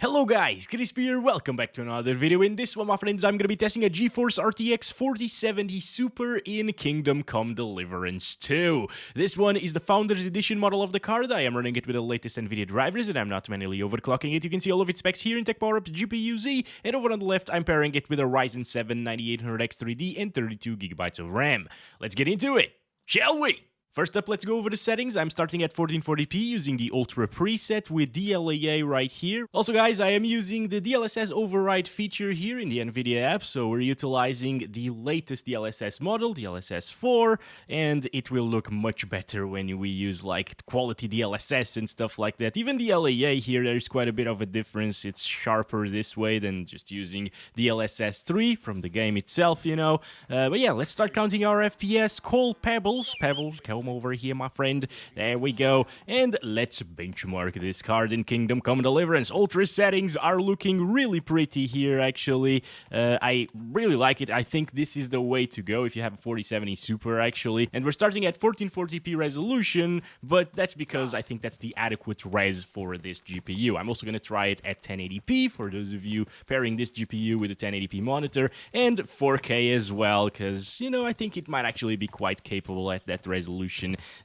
Hello guys, Crispy here, welcome back to another video. In this one, my friends, I'm gonna be testing a GeForce RTX 4070 Super in Kingdom Come Deliverance 2. This one is the Founders Edition model of the card. I am running it with the latest Nvidia drivers and I'm not manually overclocking it. You can see all of its specs here in Tech Power-Ups GPU Z, and over on the left, I'm pairing it with a Ryzen 7 9800X 3D and 32GB of RAM. Let's get into it, shall we? First up, let's go over the settings. I'm starting at 1440p using the Ultra preset with DLAA right here. Also, guys, I am using the DLSS override feature here in the Nvidia app, so we're utilizing the latest DLSS model, DLSS 4, and it will look much better when we use like quality DLSS and stuff like that. Even DLAA here, there's quite a bit of a difference. It's sharper this way than just using DLSS 3 from the game itself, you know. But yeah, let's start counting our FPS. Call Pebbles, come over here, my friend. There we go. And let's benchmark this card in Kingdom Come Deliverance. Ultra settings are looking really pretty here, actually. I really like it. I think this is the way to go if you have a 4070 Super, actually. And we're starting at 1440p resolution, but that's because I think that's the adequate res for this GPU. I'm also going to try it at 1080p for those of you pairing this GPU with a 1080p monitor, and 4K as well, because, you know, I think it might actually be quite capable at that resolution.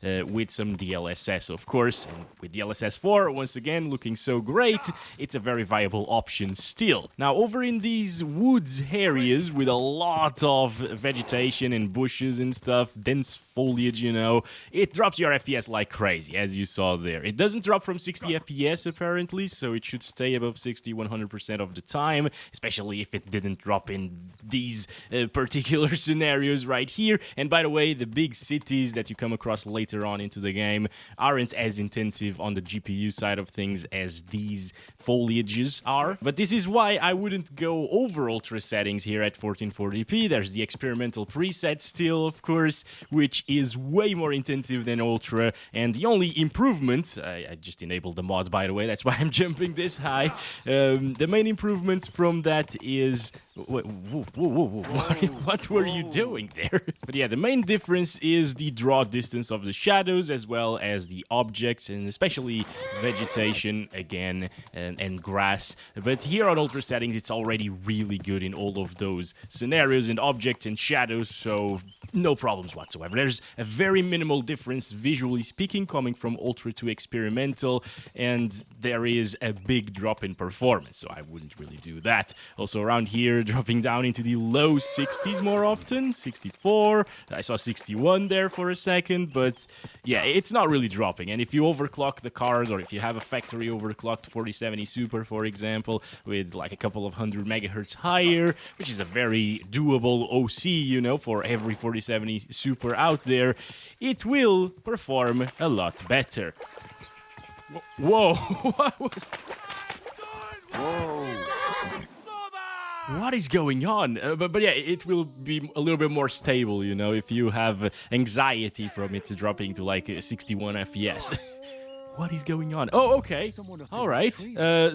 With some DLSS, of course, and with DLSS 4, once again, looking so great, it's a very viable option still. Now, over in these woods areas with a lot of vegetation and bushes and stuff, dense foliage, you know, it drops your FPS like crazy, as you saw there. It doesn't drop from 60 FPS, apparently, so it should stay above 60 100% of the time, especially if it didn't drop in these particular scenarios right here. And by the way, the big cities that you come across later on into the game aren't as intensive on the GPU side of things as these foliages are. But this is why I wouldn't go over ultra settings here at 1440p. There's the experimental preset still, of course, which is way more intensive than ultra. And the only improvement, I just enabled the mod, by the way, that's why I'm jumping this high. The main improvement from that is... What were you doing there? But yeah, the main difference is the draw distance of the shadows as well as the objects, and especially vegetation again and grass. But here on ultra settings, it's already really good in all of those scenarios and objects and shadows, so no problems whatsoever. There's a very minimal difference visually speaking coming from ultra to experimental, and there is a big drop in performance, so I wouldn't really do that. Also around here, dropping down into the low 60s more often, 64, I saw 61 there for a second, but yeah, it's not really dropping. And if you overclock the card, or if you have a factory overclocked 4070 Super, for example, with like a couple of 100 megahertz higher, which is a very doable OC, you know, for every 4070 Super out there, it will perform a lot better. Whoa, what was... Whoa. What is going on? But yeah, it will be a little bit more stable, you know, if you have anxiety from it dropping to like 61 FPS. What is going on? Oh, okay. All right.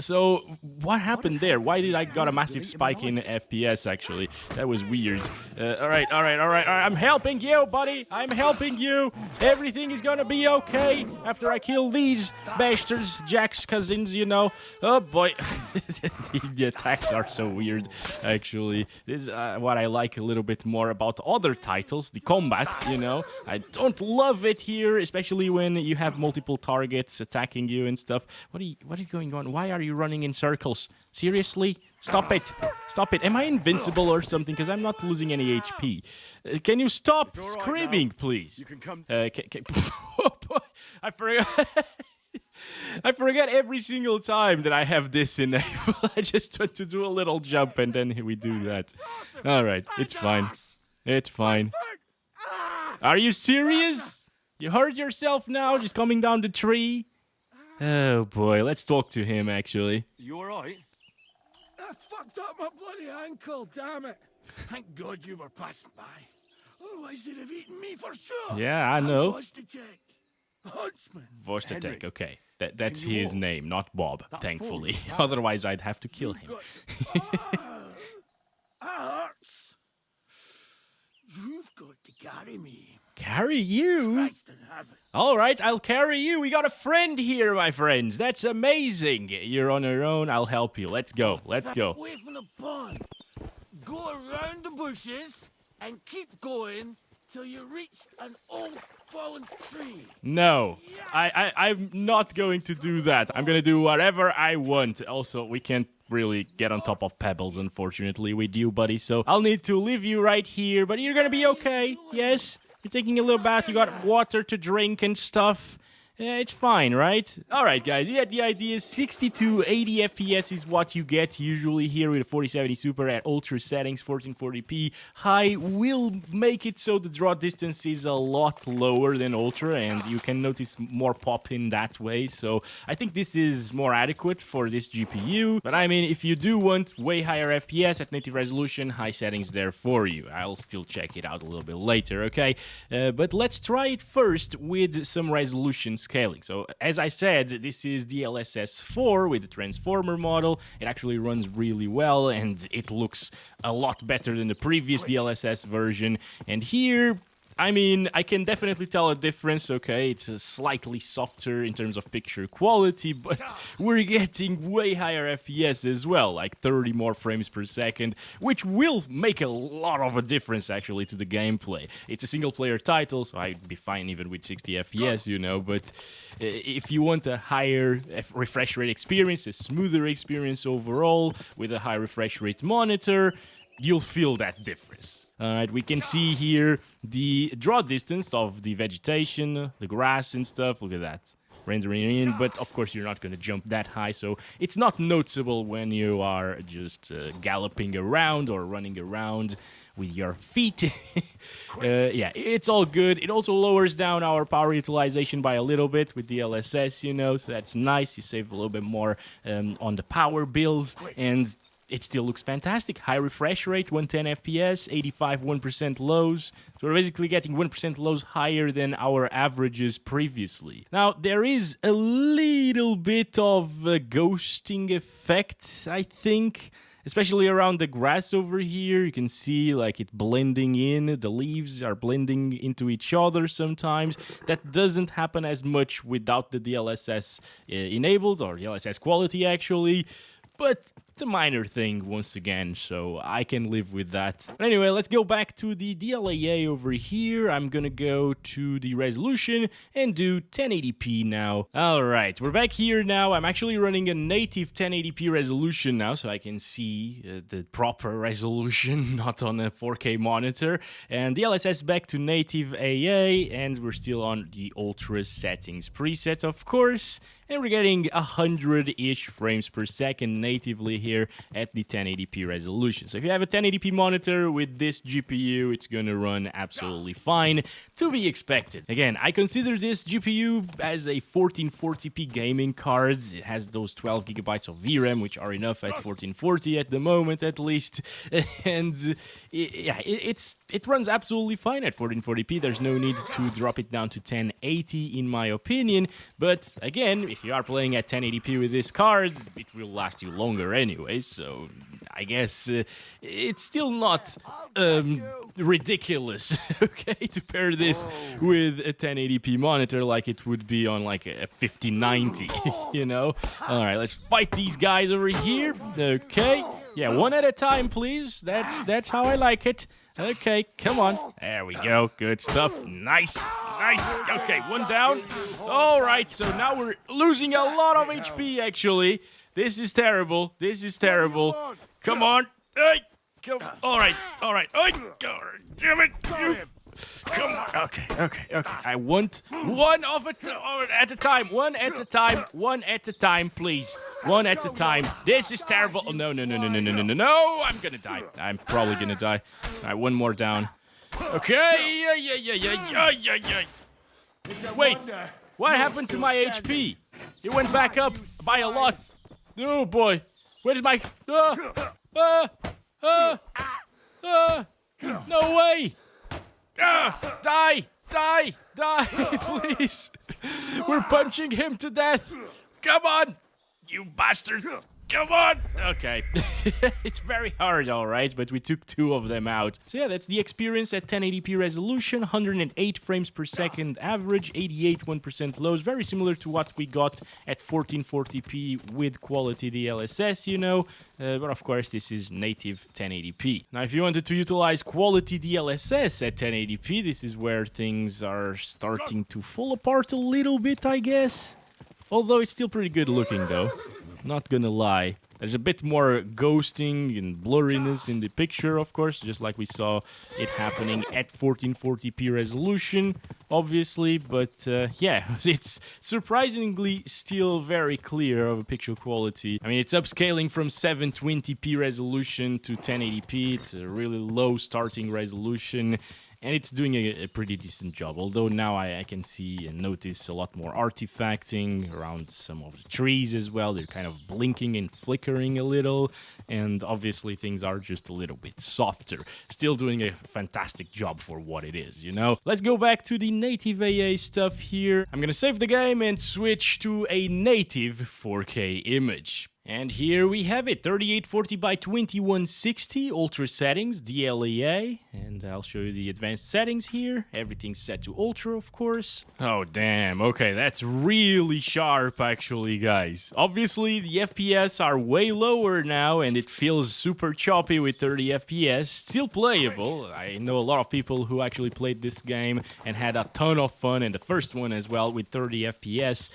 So what happened there? Why did I got a massive spike in FPS, actually? That was weird. All right. I'm helping you, buddy. I'm helping you. Everything is gonna be okay after I kill these bastards, Jack's cousins, you know. Oh, boy. The attacks are so weird, actually. This is what I like a little bit more about other titles, the combat, you know. I don't love it here, especially when you have multiple targets attacking you and stuff. What is going on? Why are you running in circles? Seriously? Stop it. Stop it. Am I invincible or something? Because I'm not losing any HP. Can you stop screaming, please? You can come... Oh, boy. I forgot... I forget every single time that I have this enabled. I just want to do a little jump and then we do that. Alright, it's fine. It's fine. Are you serious? You hurt yourself now, just coming down the tree? Oh boy, let's talk to him, actually. You alright? I fucked up my bloody ankle, damn it. Thank God you were passing by. Otherwise they'd have eaten me for sure. Yeah, I know. Huntsman. Vostatek, okay. That's his name, not Bob, thankfully. Otherwise I'd have to kill him. Hurts. You've got to carry me. Carry you? Christ in heaven. All right, I'll carry you. We got a friend here, my friends. That's amazing. You're on your own. I'll help you. Let's go. Let's go. Away from the pond. Go around the bushes and keep going till you reach an old fallen tree. No, I'm not going to do that. I'm going to do whatever I want. Also, we can't really get on top of pebbles, unfortunately, with you, buddy. So I'll need to leave you right here, but you're going to be okay. Yes? You're taking a little bath. You got water to drink and stuff. Yeah, it's fine, right? Alright, guys, you get the idea. 60 to 80 FPS is what you get usually here with a 4070 Super at ultra settings, 1440p. High will make it so the draw distance is a lot lower than ultra, and you can notice more pop in that way. So I think this is more adequate for this GPU. But I mean, if you do want way higher FPS at native resolution, high settings there for you. I'll still check it out a little bit later, okay? But let's try it first with some resolution scaling. So as I said, this is DLSS 4 with the transformer model. It actually runs really well and it looks a lot better than the previous DLSS version. And here, I mean, I can definitely tell a difference, okay? It's slightly softer in terms of picture quality, but we're getting way higher FPS as well, like 30 more frames per second, which will make a lot of a difference, actually, to the gameplay. It's a single-player title, so I'd be fine even with 60 FPS, you know, but if you want a higher refresh rate experience, a smoother experience overall, with a high refresh rate monitor, you'll feel that difference. Alright, we can see here the draw distance of the vegetation, the grass and stuff. Look at that. Rendering in, but of course you're not going to jump that high, so it's not noticeable when you are just galloping around or running around with your feet. Yeah, it's all good. It also lowers down our power utilization by a little bit with DLSS, you know, so that's nice. You save a little bit more on the power bills, and it still looks fantastic. High refresh rate, 110 FPS, 85 1% lows. So we're basically getting 1% lows higher than our averages previously. Now, there is a little bit of a ghosting effect, I think, especially around the grass over here. You can see like it blending in. The leaves are blending into each other sometimes. That doesn't happen as much without the DLSS enabled, or DLSS quality actually. But it's a minor thing once again, so I can live with that. But anyway, let's go back to the DLAA over here. I'm gonna go to the resolution and do 1080p now. Alright, we're back here now. I'm actually running a native 1080p resolution now, so I can see the proper resolution, not on a 4K monitor. And DLSS back to native AA, and we're still on the ultra settings preset, of course. And we're getting 100-ish frames per second natively here at the 1080p resolution. So if you have a 1080p monitor with this GPU, it's gonna run absolutely fine, to be expected. Again, I consider this GPU as a 1440p gaming card. It has those 12 gigabytes of VRAM, which are enough at 1440 at the moment, at least. And it runs absolutely fine at 1440p. There's no need to drop it down to 1080 in my opinion. But again, if you are playing at 1080p with this card, it will last you longer anyways, so I guess it's still not ridiculous, okay, to pair this with a 1080p monitor like it would be on like a 5090, you know? Alright, let's fight these guys over here, okay? Yeah, one at a time, please. That's how I like it. Okay, come on. There we go. Good stuff. Nice. Nice. Okay, one down. All right, so now we're losing a lot of HP, actually. This is terrible. This is terrible. Come on. Hey, come. All right. All right. Hey, damn it. Come on. Okay. I want one at a time. One at a time. One at a time, please. One at a time. This is terrible. Oh, no. No, I'm gonna die. I'm probably gonna die. All right, one more down. Okay. Yeah. Wait. What happened to my HP? It went back up by a lot. Oh, boy. Where's my... No way. Die, please. We're punching him to death. Come on, you bastard. Come on! Okay. It's very hard, alright, but we took 2 of them out. So yeah, that's the experience at 1080p resolution, 108 frames per second average, 88 1% lows, very similar to what we got at 1440p with quality DLSS, you know, but of course this is native 1080p. Now if you wanted to utilize quality DLSS at 1080p, this is where things are starting to fall apart a little bit, I guess. Although it's still pretty good looking though. Not gonna lie. There's a bit more ghosting and blurriness in the picture, of course, just like we saw it happening at 1440p resolution, obviously, but yeah, it's surprisingly still very clear of a picture quality. I mean, it's upscaling from 720p resolution to 1080p. It's a really low starting resolution. And it's doing a pretty decent job, although now I can see and notice a lot more artifacting around some of the trees as well. They're kind of blinking and flickering a little, and obviously things are just a little bit softer. Still doing a fantastic job for what it is, you know? Let's go back to the native AA stuff here. I'm gonna save the game and switch to a native 4K image. And here we have it, 3840 by 2160, ultra settings, DLEA, and I'll show you the advanced settings here. Everything's set to ultra, of course. Oh, damn, okay, that's really sharp, actually, guys. Obviously, the FPS are way lower now, and it feels super choppy with 30 FPS. Still playable. I know a lot of people who actually played this game and had a ton of fun, and the first one as well with 30 FPS,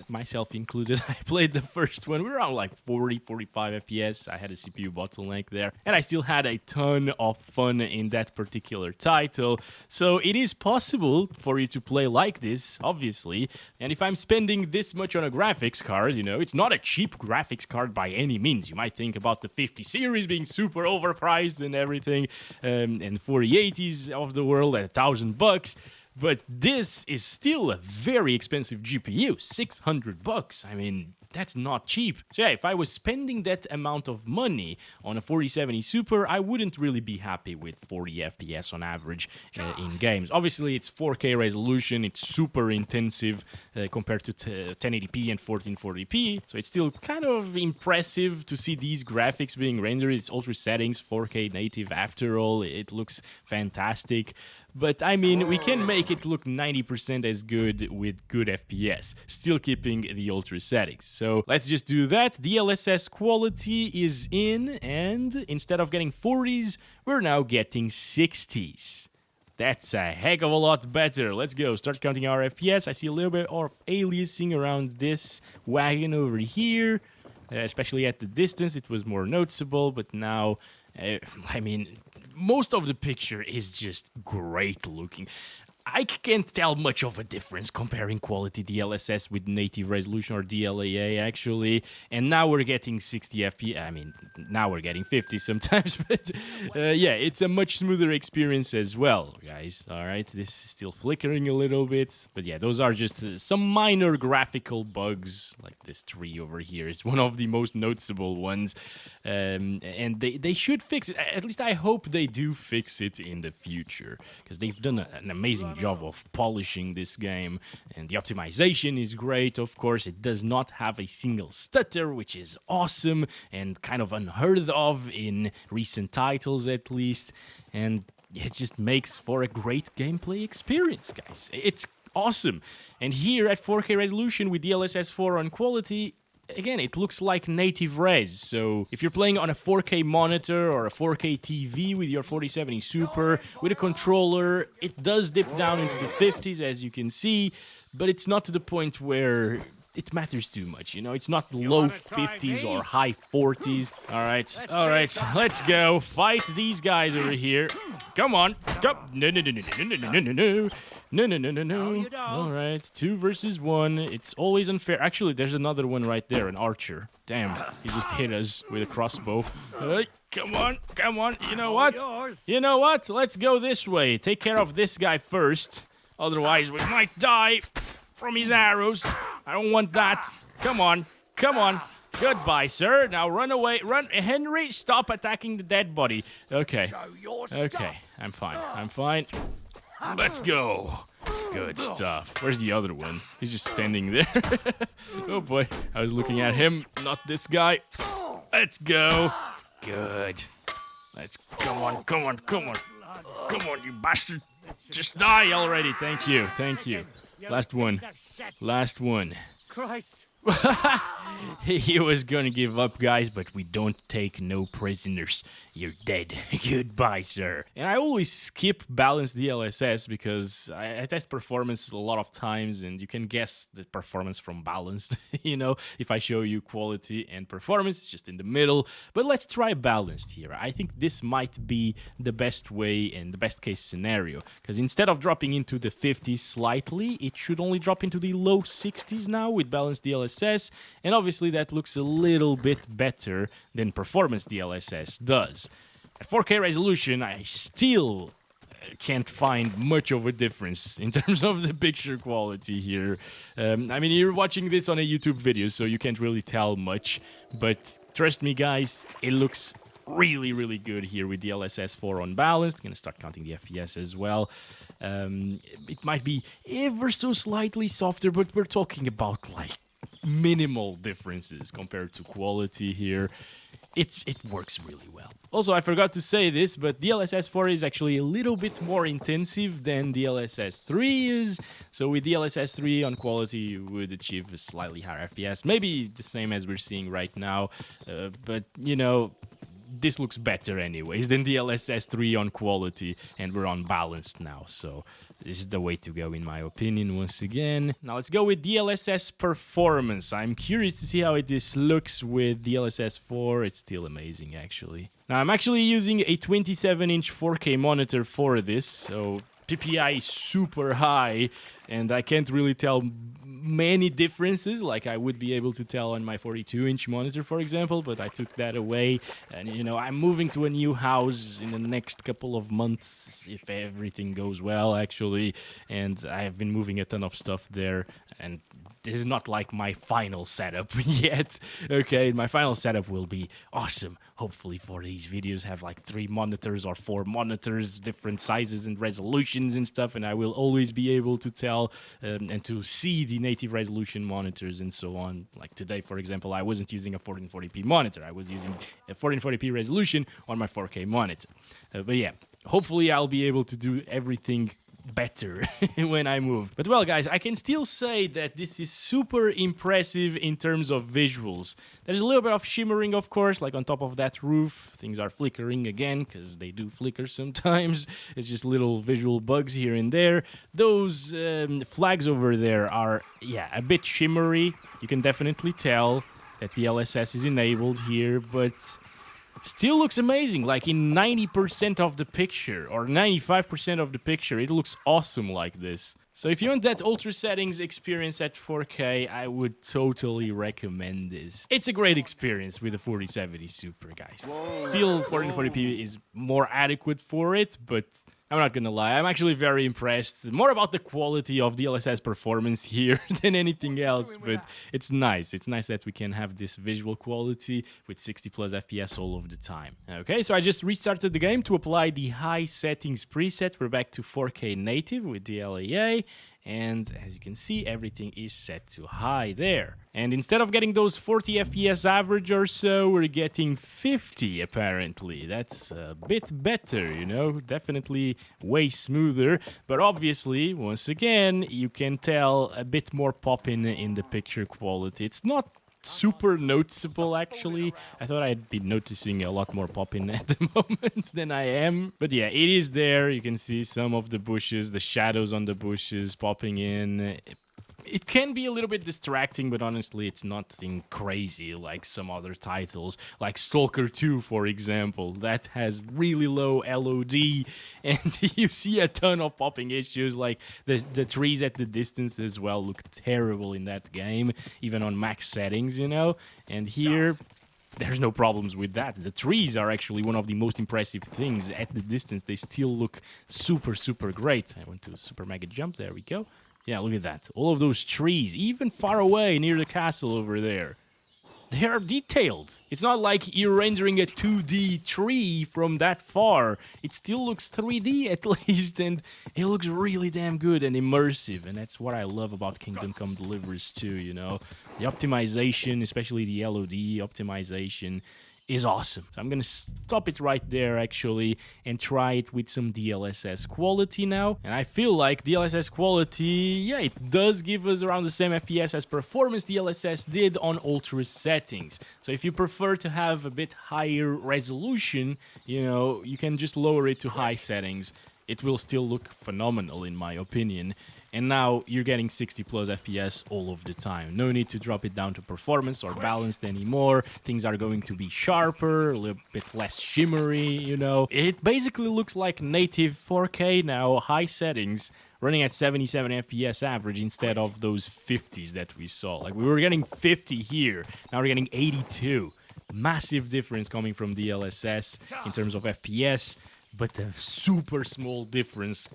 myself included. I played the first one. We were like 40, 45 FPS. I had a CPU bottleneck there, and I still had a ton of fun in that particular title. So it is possible for you to play like this, obviously. And if I'm spending this much on a graphics card, you know, it's not a cheap graphics card by any means. You might think about the 50 series being super overpriced and everything, and 4080s of the world at $1,000. But this is still a very expensive GPU, $600. I mean, that's not cheap. So yeah, if I was spending that amount of money on a 4070 Super, I wouldn't really be happy with 40 FPS on average in games. Obviously, it's 4K resolution, it's super intensive compared to 1080p and 1440p, so it's still kind of impressive to see these graphics being rendered. It's ultra settings, 4K native after all, it looks fantastic. But I mean, we can make it look 90% as good with good FPS, still keeping the ultra settings. So let's just do that. DLSS quality is in, and instead of getting 40s, we're now getting 60s. That's a heck of a lot better. Let's go, start counting our FPS. I see a little bit of aliasing around this wagon over here, especially at the distance. It was more noticeable, but now, I mean, most of the picture is just great looking. I can't tell much of a difference comparing quality DLSS with native resolution or DLAA actually, and now we're getting 60 FPS. I mean, now we're getting 50 sometimes, but yeah, it's a much smoother experience as well, guys. All right, this is still flickering a little bit, but yeah, those are just some minor graphical bugs, like this tree over here. It's one of the most noticeable ones, and they should fix it. At least I hope they do fix it in the future, because they've done an amazing job of polishing this game, and the optimization is great. Of course, it does not have a single stutter, which is awesome and kind of unheard of in recent titles at least, and it just makes for a great gameplay experience, guys. It's awesome. And here at 4K resolution with DLSS 4 on quality, again, it looks like native res, so if you're playing on a 4K monitor or a 4K TV with your 4070 Super, with a controller, it does dip down into the 50s, as you can see, but it's not to the point where it matters too much, you know? It's not low 50s or high 40s. All right, let's go. Fight these guys over here. Come on. No. All right, 2 versus 1. It's always unfair. Actually, there's another one right there, an archer. Damn, he just hit us with a crossbow. Come on. You know what? Let's go this way. Take care of this guy first. Otherwise, we might die from his arrows. I don't want that. Come on. Goodbye, sir. Now run away. Run. Henry, stop attacking the dead body. Okay. I'm fine. Let's go. Good stuff. Where's the other one? He's just standing there. Oh boy, I was looking at him, not this guy. Let's go. Good. Come on, come on, come on. Come on, you bastard. Just die already. Thank you, thank you. Last one. Last one. Christ. He was gonna give up, guys, but we don't take no prisoners. You're dead. Goodbye, sir. And I always skip balanced DLSS because I test performance a lot of times, and you can guess the performance from balanced. You know, if I show you quality and performance, it's just in the middle. But let's try balanced here. I think this might be the best way and the best case scenario, because instead of dropping into the 50s slightly, it should only drop into the low 60s now with balanced DLSS, and obviously that looks a little bit better than performance DLSS does. At 4K resolution, I still can't find much of a difference in terms of the picture quality here. I mean, you're watching this on a YouTube video, so you can't really tell much, but trust me, guys, it looks really, really good here with DLSS 4 on balanced. I'm gonna start counting the FPS as well. It might be ever so slightly softer, but we're talking about like minimal differences compared to quality here. It works really well. Also, I forgot to say this, but DLSS 4 is actually a little bit more intensive than DLSS 3 is. So with DLSS 3 on quality, you would achieve a slightly higher FPS. Maybe the same as we're seeing right now. But, you know, this looks better anyways than DLSS 3 on quality. And we're on balanced now, so this is the way to go, in my opinion, once again. Now let's go with DLSS performance. I'm curious to see how this looks with DLSS 4. It's still amazing, actually. Now, I'm actually using a 27-inch 4K monitor for this, so PPI is super high, and I can't really tell many differences like I would be able to tell on my 42-inch monitor, for example, but I took that away. And, you know, I'm moving to a new house in the next couple of months, if everything goes well, actually, and I have been moving a ton of stuff there, and this is not like my final setup yet. Okay, my final setup will be awesome. Hopefully for these videos have like 3 monitors or 4 monitors, different sizes and resolutions and stuff, and I will always be able to tell and to see the native resolution monitors and so on. Like today, for example, I wasn't using a 1440p monitor. I was using a 1440p resolution on my 4K monitor. But yeah, hopefully I'll be able to do everything better when I move. But well, guys, I can still say that this is super impressive in terms of visuals. There's a little bit of shimmering, of course, like on top of that roof. Things are flickering again, because they do flicker sometimes. It's just little visual bugs here and there. Those flags over there are, yeah, a bit shimmery. You can definitely tell that the DLSS is enabled here, but still looks amazing. Like in 90% of the picture or 95% of the picture, it looks awesome like this. So if you want that ultra settings experience at 4K, I would totally recommend this. It's a great experience with the 4070 Super, guys. Still, 1440p is more adequate for it, but I'm not gonna lie, I'm actually very impressed. More about the quality of DLSS performance here than anything else, but it's nice. It's nice that we can have this visual quality with 60 plus FPS all of the time. Okay, so I just restarted the game to apply the high settings preset. We're back to 4K native with DLAA. And as you can see, everything is set to high there. And instead of getting those 40 FPS average or so, we're getting 50 apparently. That's a bit better, you know, definitely way smoother. But obviously, once again, you can tell a bit more pop in the picture quality. It's not super noticeable, actually. I thought I'd be noticing a lot more popping at the moment than I am. But yeah, it is there. You can see some of the bushes, the shadows on the bushes popping in. It can be a little bit distracting, but honestly, it's nothing crazy like some other titles, like Stalker 2, for example. That has really low LOD, and you see a ton of popping issues, like the trees at the distance as well look terrible in that game, even on max settings, you know? And here, there's no problems with that. The trees are actually one of the most impressive things. At the distance, they still look super, super great. I went to super mega jump, there we go. Yeah, look at that. All of those trees, even far away near the castle over there. they are detailed. It's not like you're rendering a 2D tree from that far. It still looks 3D at least, and it looks really damn good and immersive, and that's what I love about Kingdom Come Deliverance 2, you know? The optimization, especially the LOD optimization, is awesome. So I'm gonna stop it right there actually and try it with some DLSS quality now. And I feel like DLSS quality, yeah, it does give us around the same FPS as performance DLSS did on ultra settings. So if you prefer to have a bit higher resolution, you know, you can just lower it to high settings. It will still look phenomenal in my opinion. And now you're getting 60 plus FPS all of the time. No need to drop it down to performance or balanced anymore. Things are going to be sharper, a little bit less shimmery, you know. It basically looks like native 4K now, high settings, running at 77 FPS average instead of those 50s that we saw. Like we were getting 50 here, now we're getting 82. Massive difference coming from DLSS in terms of FPS. But a super small difference,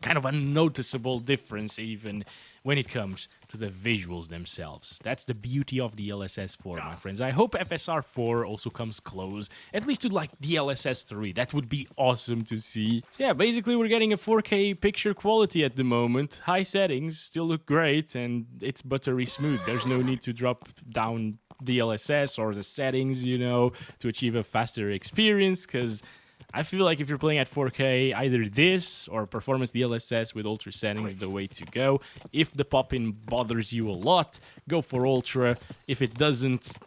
kind of unnoticeable difference even when it comes to the visuals themselves. That's the beauty of DLSS 4, my friends. I hope FSR 4 also comes close, at least to like DLSS 3. That would be awesome to see. So yeah, basically we're getting a 4K picture quality at the moment. High settings still look great, and it's buttery smooth. There's no need to drop down DLSS or the settings, you know, to achieve a faster experience, because I feel like if you're playing at 4K, either this or performance DLSS with ultra settings is the way to go. If the pop-in bothers you a lot, go for ultra. If it doesn't,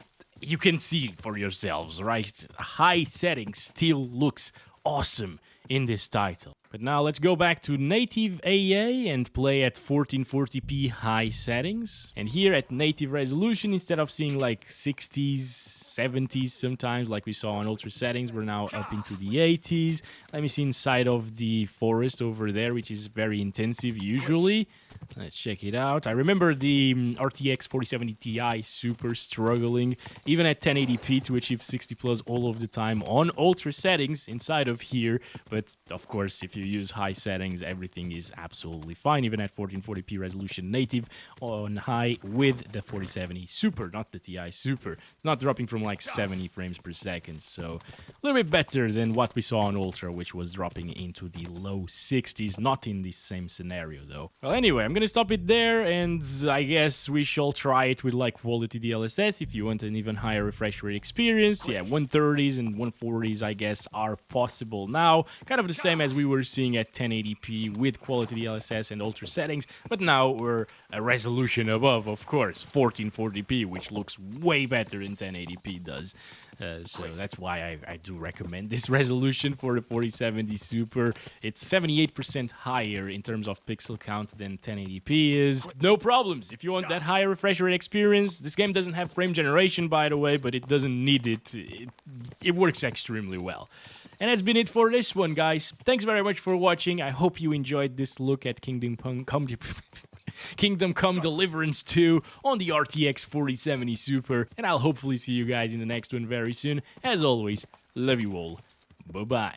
you can see for yourselves, right? High settings still looks awesome in this title. But now let's go back to native AA and play at 1440p high settings. And here at native resolution, instead of seeing like 60s, 70s sometimes like we saw on ultra settings, we're now up into the 80s. Let me see inside of the forest over there, which is very intensive usually. Let's check it out. I remember the RTX 4070 Ti super struggling, even at 1080p, to achieve 60 plus all of the time on ultra settings inside of here. But of course, if you use high settings, everything is absolutely fine, even at 1440p resolution native on high with the 4070 Super, not the Ti Super. It's not dropping from like 70 frames per second, so a little bit better than what we saw on ultra, which was dropping into the low 60s. Not in this same scenario though. Well, anyway, I'm gonna stop it there, and I guess we shall try it with like quality DLSS if you want an even higher refresh rate experience. Yeah, 130s and 140s I guess are possible now, kind of the same as we were seeing at 1080p with quality DLSS and ultra settings, but now we're a resolution above, of course, 1440p, which looks way better than 1080p does. So that's why I do recommend this resolution for the 4070 Super. It's 78% higher in terms of pixel count than 1080p is. No problems. If you want that higher refresh rate experience, this game doesn't have frame generation, by the way, but it doesn't need it. It works extremely well. And that's been it for this one, guys. Thanks very much for watching. I hope you enjoyed this look at Kingdom Come Deliverance 2 on the RTX 4070 Super. And I'll hopefully see you guys in the next one very soon. As always, love you all. Bye-bye.